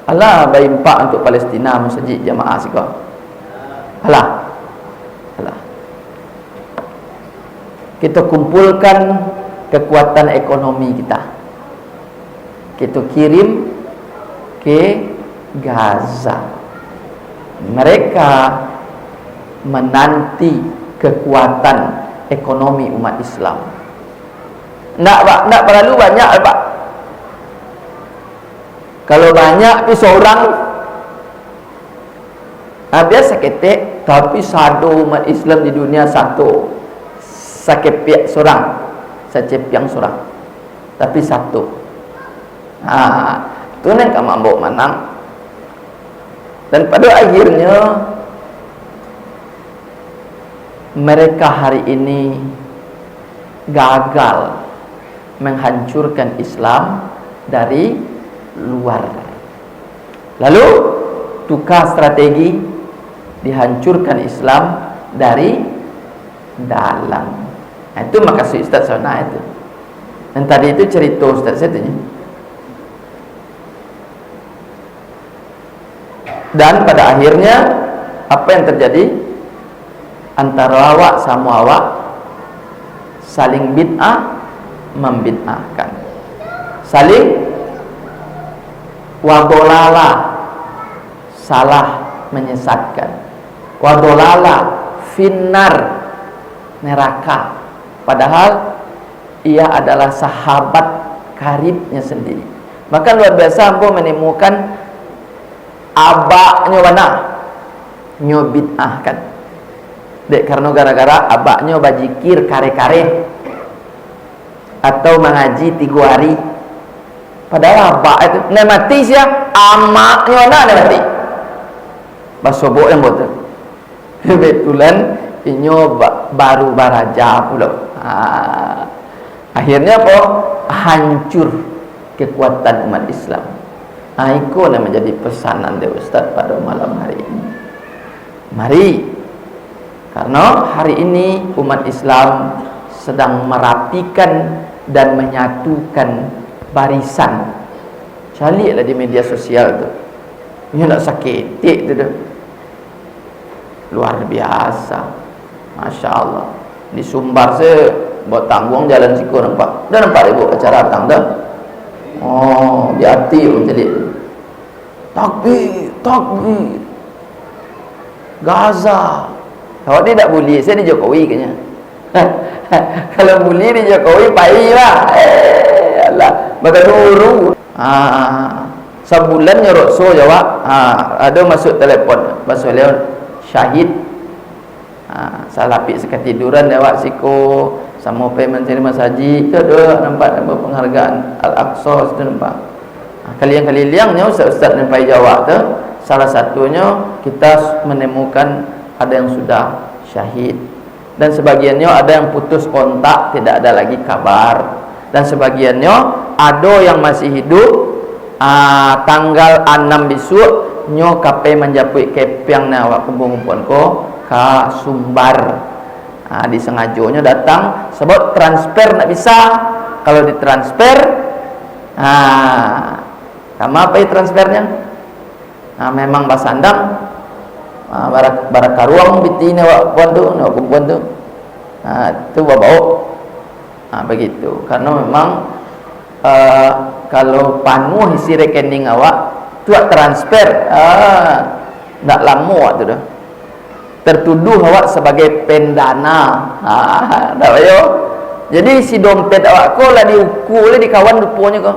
Alah bayimpak untuk Palestina masjid jamaah siko. Alah. Kita kumpulkan kekuatan ekonomi kita. Kita kirim ke Gaza. Mereka menanti kekuatan ekonomi umat Islam. Nak perlu banyak Pak. Kalau banyak pi seorang biasa ketek, tapi satu umat Islam di dunia satu. Sakepiak seorang, sacepiang seorang, tapi satu. Tu neng kamambok manang. Dan pada akhirnya mereka hari ini gagal menghancurkan Islam dari luar. Lalu tukar strategi, dihancurkan Islam dari dalam. Itu maksud Ustaz Sona itu. Dan tadi itu cerita Ustaz saya tanya. Dan pada akhirnya apa yang terjadi? Antara awak sama awak saling bid'ah membid'ahkan, saling wadolala salah menyesatkan, wadolala finnar neraka, padahal ia adalah sahabat karibnya sendiri. Maka luar biasa ambo menemukan abaknya wana nyo bid'ahkan. Dek karena gara-gara abaknya bajikir kare-kare atau mengaji 3 hari. Padahal abak itu ne mati sia, amaknya wana ne mati. Basobok yang betul. Kebetulan inyo baru baraja pula. Akhirnya apa? Hancur kekuatan umat Islam. Itu yang menjadi pesanan dari Ustaz pada malam hari ini. Mari, karena hari ini umat Islam sedang merapikan dan menyatukan barisan. Carilah di media sosial tu. Ini nak sakit tu dah. Luar biasa. Masya Allah. Di Sumbar se buat tanggung jalan siku nampak. Dah nampak ibu acara datang dah. Oh, di hati jadi takbir, takbir. Gaza. Kalau dia tak bully, saya di Jokowi kayaknya. Kalau bully di Jokowi payah. Allah, maka dulu. Sebulan nyorok so jawab. Ada masuk telefon. Pasal Leon syahid. Salah pik sekatiduran jawab siko sama payment terima saji. Itu ada nampak penghargaan Al-Aqsa itu nampak. Kalian-kaliannya ustaz-ustaz nampak jawab tu. Salah satunya kita menemukan ada yang sudah syahid, dan sebagiannya ada yang putus kontak, tidak ada lagi kabar, dan sebagiannya ada yang masih hidup. Tanggal 6 besok nyo kape menjapui kepiang na awak kumpul-kumpul ko ka Sumbar. Disengajonya datang sebab transfer nak bisa. Kalau ditransfer sama apa transfernya? Memang basandang barak karuang biti ni awak puan tu, awak kumpuan tu. Tu bawa begitu. Karena memang kalau panuh isi rekening awak tu transfer tak lama tu dah. Tertuduh awak sebagai pendana. Tak payah. Jadi si dompet awak ko lah diukur lah di kawan rupanya ko.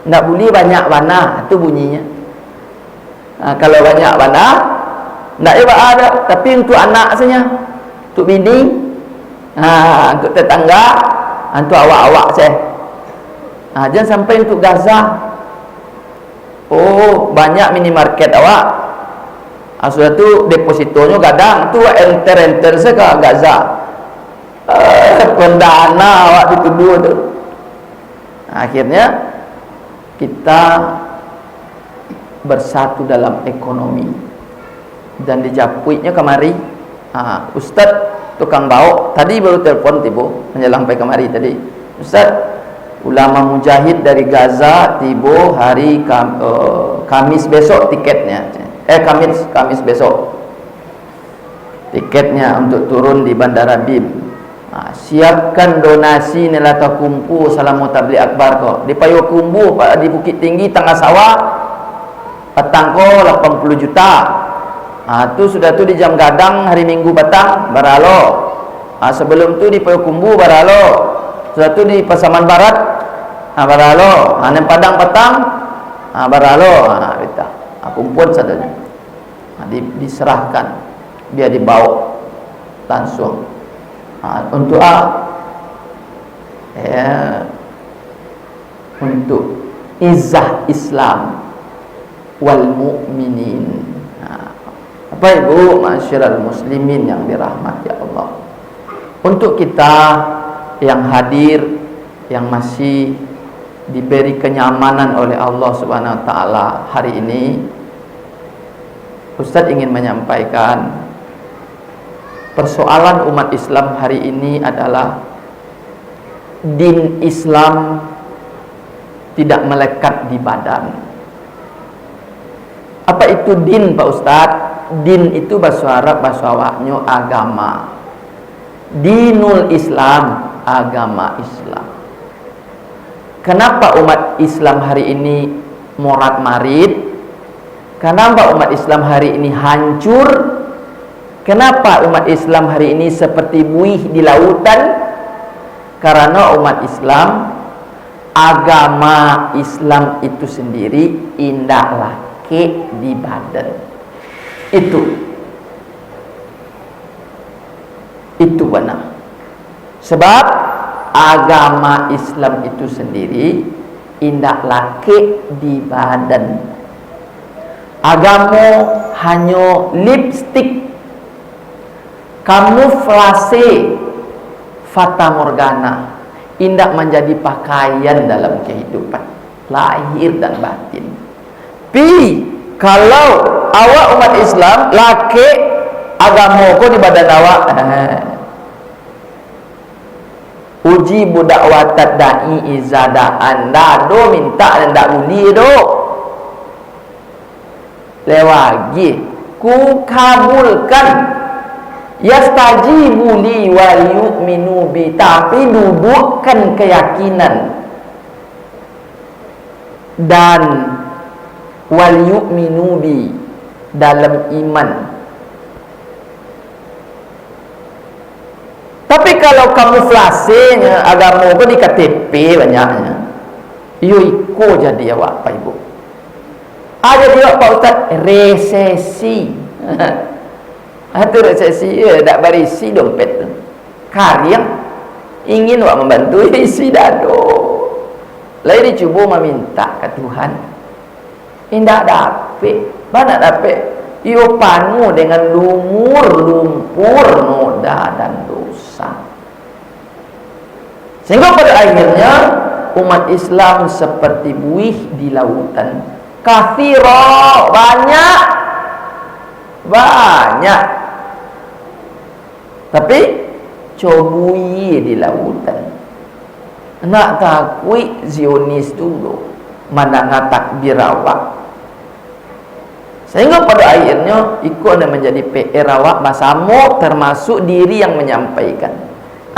Tak boleh banyak warna, tu bunyinya. Kalau banyak warna tak ada, tapi untuk anak saja, untuk bini, untuk tetangga, untuk awak-awak saja. Jangan sampai untuk Gaza. Oh, banyak minimarket awak. Sudah tu depositonya gadang tu enter se ke Gaza. Pendana awak dituduh tu. Akhirnya kita bersatu dalam ekonomi dan dijapuinya kemari. Ustaz tukang bau tadi baru telpon tiba menjelang sampai kemari tadi. Ustaz, ulama mujahid dari Gaza tiba hari Kamis besok tiketnya. Kamis besok tiketnya untuk turun di Bandara BIM. Siapkan donasi nilai kumpu salamu tabligh akbar kok. Di Payo Kumbu di Bukit Tinggi tengah sawah petang ko 80 juta. Tu sudah tu di Jam Gadang hari Minggu petang baralo. Sebelum tu di Payo Kumbu baralo. Sudah tu di Pasaman Barat baralo. Nang Padang petang baralo. Kita kumpul sadonya. Diserahkan biar dibawa langsung untuk untuk izzah Islam wal mu'minin. Apa ibu masyarakat muslimin yang dirahmati Allah, untuk kita yang hadir, yang masih diberi kenyamanan oleh Allah Subhanahu wa taala hari ini, Ustaz ingin menyampaikan persoalan umat Islam hari ini adalah din Islam tidak melekat di badan. Apa itu din, Pak Ustadz? Din itu bahasa Arab, bahasa Awaknya agama. Dinul Islam, agama Islam. Kenapa umat Islam hari ini morat-marit? Kenapa umat Islam hari ini hancur? Kenapa umat Islam hari ini seperti buih di lautan? Karena umat Islam, agama Islam itu sendiri indah laki di badan. Itu benar. Sebab agama Islam itu sendiri indah laki di badan. Agama hanya lipstick, kamuflase, fata morgana, indah menjadi pakaian dalam kehidupan lahir dan batin. Kalau awak umat Islam laki agama ko di badan awak, uji budak watat da'i izada anda do minta anda uli do lewagi ku kabulkan yastajibu li wa yu'minu bi, tapi dudukkan keyakinan dan wal yu'minu bi dalam iman. Tapi kalau kamuflasenya agama pun di KTP banyaknya, iyo iko jadi awak Pak Ibu. Ada dia Pak Ustaz resesi. Itu resesi tak berisi dompet tu. Karya ingin awak membantu isi dado. Lain dicuba meminta ke Tuhan. Indah dapat, mana dapat? Iyo panu dengan lumpur, noda dan dosa. Sehingga pada akhirnya umat Islam seperti buih di lautan. Kathiro, banyak. Tapi cobui di lautan. Nak takui Zionis dulu, mana ngatak birawak. Sehingga pada akhirnya ikut ada menjadi PR awak basamu, termasuk diri yang menyampaikan.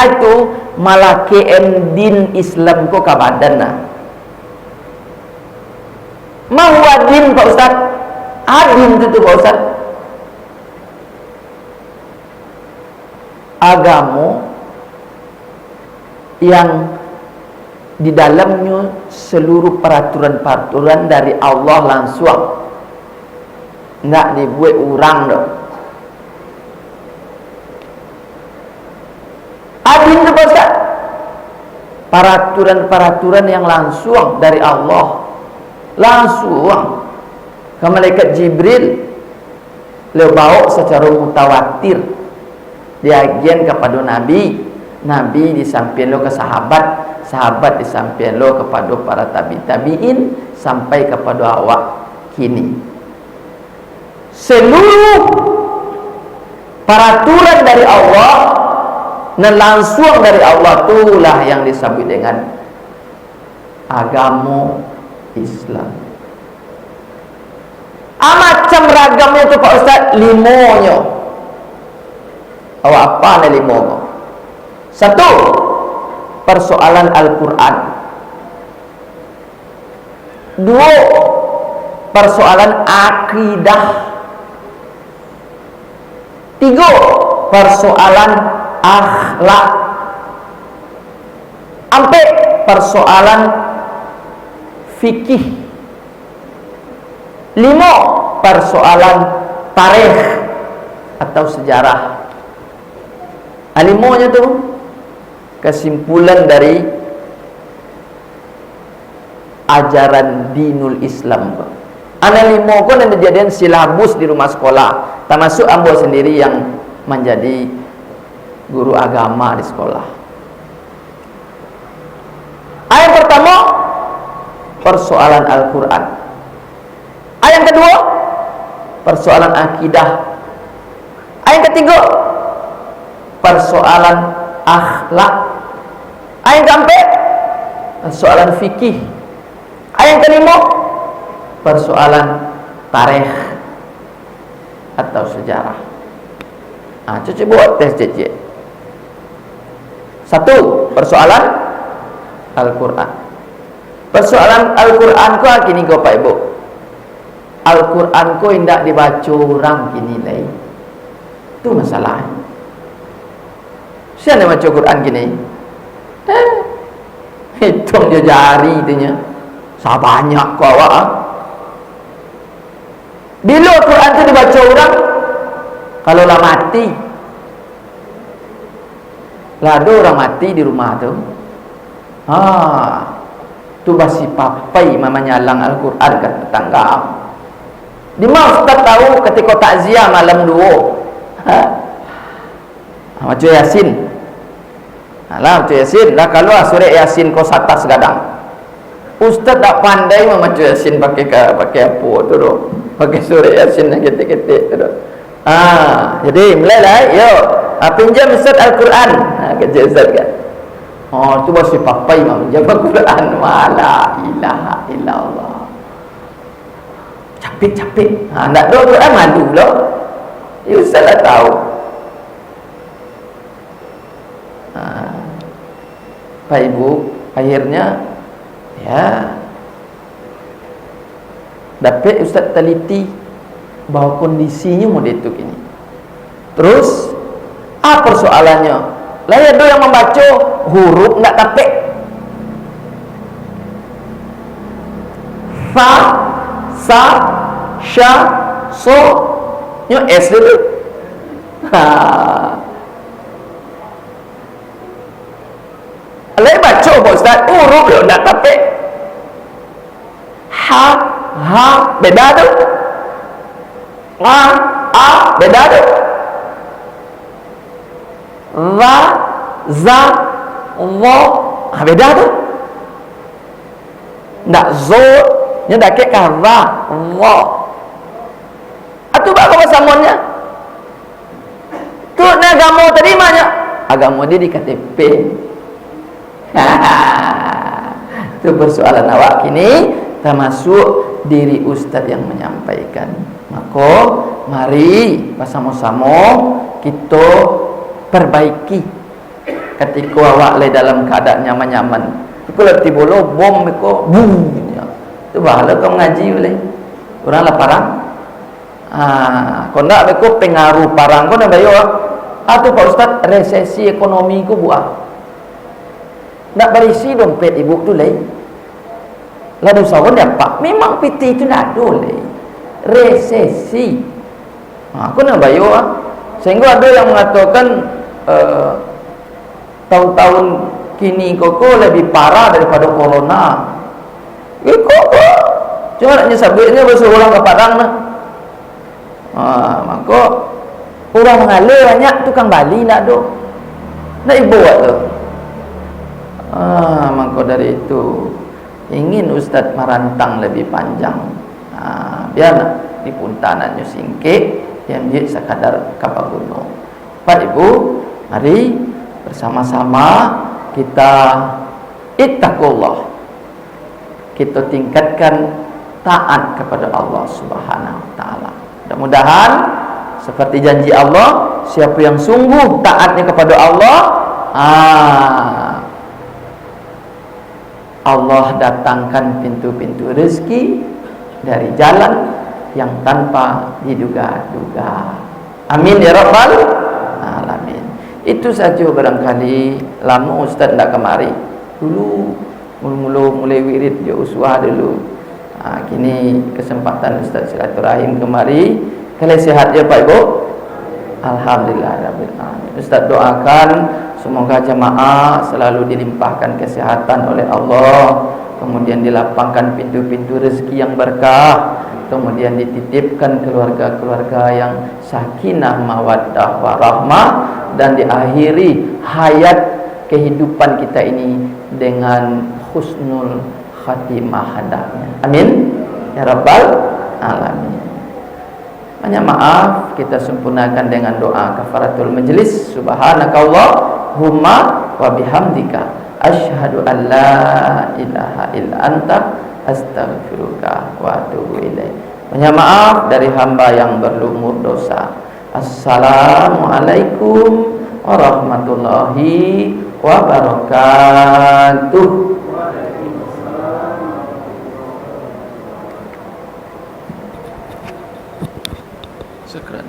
Itu malaki din Islam ko kabadan. Mau adin Pak Ustaz? Adin itu Pak Ustaz. Agama yang di dalamnya seluruh peraturan-peraturan dari Allah langsung, nggak dibuat orang dah. Adin itu Ustaz, peraturan-peraturan yang langsung dari Allah, langsung ke malaikat Jibril, beliau bawa secara mutawatir, diagian kepada Nabi, Nabi disampaikan ke sahabat, sahabat disampaikan kepada para tabi'in, sampai kepada awak kini. Seluruh peraturan dari Allah dan langsung dari Allah itulah yang disebut dengan agama Islam. Macam ragamnya tu Pak Ustaz, limonyo. Awak apa nih limonyo? Satu, persoalan Al-Quran. Dua, persoalan akidah. Tiga, persoalan akhlak. Empat, persoalan fikih. Lima, persoalan tarikh atau sejarah. Limonya tu kesimpulan dari ajaran dinul Islam. Ana limo ko nanti jadian silabus di rumah sekolah, termasuk ambo sendiri yang menjadi guru agama di sekolah. Ayat pertama, persoalan Al-Quran. Ayat kedua, persoalan akidah. Ayat ketiga, persoalan akhlak. Ayat keempat, persoalan fikih. Ayat kelima, persoalan tarikh atau sejarah. Cuci buat tes cecik. Satu, persoalan Al-Quran. Persoalan Al-Quran ko kini ko Pak Ibu. Al-Quran ko indak dibaca orang kini lai. Itu masalah. Siapa yang baca Quran gini? Hitung je jari itunya. Banyak kau awak. Bila Quran tu dibaca orang, kalau lah mati, lah ada orang mati di rumah tu, tu basi papai mama nyalang Al-Quran kat tetangga. Di mana Ustaz tahu ketika takziah malam dua, baca Yasin. Alah baca Yasin. Dah kalau surah Yasin kau satas gadang. Ustaz tak pandai membaca Yasin pakai apa tu doh. Pakai surah Yasin yang ketik-ketik tu doh. Jadi mulailah yuk. Pinjam Ustaz Al-Quran. Kerja Ustaz kan. Tu basi papai pinjam Al-Quran. La ilaha illallah. Capek-capek. Nak doa Quran malu pula. Ya Ustaz lah tahu. Pak Ibu, akhirnya ya dapat Ustaz teliti bahawa kondisinya model itu kini. Terus apa persoalannya? Lah ada yang membaca huruf nak tapek. Fa, sa, sya, so, nyo S dulu. Lain baca Pak Ustaz, huruf dia nak tapek. Ha, beda tu. A, beda tu. Za, za, wo, beda tu. Nak zo, nya dak ke za, wo. Atu bagus samonnya. Tu na agama terimanya. Agama dia di KTP. Itu persoalan awak kini, termasuk diri Ustaz yang menyampaikan. Maka mari bersama-sama kita perbaiki. Ketika awak lagi dalam keadaan nyaman-nyaman, itu letih bolo bom meko boom. Itu bahala kau mengaji boleh. Orang lah parang. Kau nak meko pengaruh parang kau nak bayar. Atau Pak Ustaz resesi ekonomi ku buah. Nak berisi dompet ibu tu leh. Lalu sawan dapat. Memang PT itu nak boleh. Resesi. Aku nak bayar. Sehingga ada yang mengatakan tahun-tahun kini koko lebih parah daripada corona. Koko. Cuma nak nyesabitnya bersuruh orang ke Padang lah. Maka orang mengalir banyak tukang Bali nak do. Nak ibu buat tu. Maka dari itu ingin Ustaz merantang lebih panjang. Biar nak di puntanannya singkit, yang dia sekadar kapal gunung. Pak Ibu, mari bersama-sama kita ittaqullah. kita tingkatkan taat kepada Allah Subhanahu wa taala. Mudah-mudahan seperti janji Allah, siapa yang sungguh taatnya kepada Allah, Allah datangkan pintu-pintu rezeki dari jalan yang tanpa diduga-duga. Amin ya rabbal alamin. Itu saja barangkali. Lama ustaz tak kemari. Dulu mulai wirid dia uswah dulu. Kini kesempatan ustaz silaturahim kemari. Kalian sihat ya Pak Ibu? Alhamdulillah rabbil alamin. Ustaz doakan semoga jamaah selalu dilimpahkan kesehatan oleh Allah, kemudian dilapangkan pintu-pintu rezeki yang berkah, kemudian dititipkan keluarga-keluarga yang sakinah mawaddah warahmah, dan diakhiri hayat kehidupan kita ini dengan husnul khatimah hendaknya. Amin ya rabbal alamin. Banyak maaf, kita sempurnakan dengan doa kafaratul majlis. Subhanakallahumma wa bihamdika asyhadu an la ilaha illa anta astaghfiruka wa atubu ilaik. Banyak maaf dari hamba yang berlumur dosa. Assalamualaikum warahmatullahi wabarakatuh. Syukran.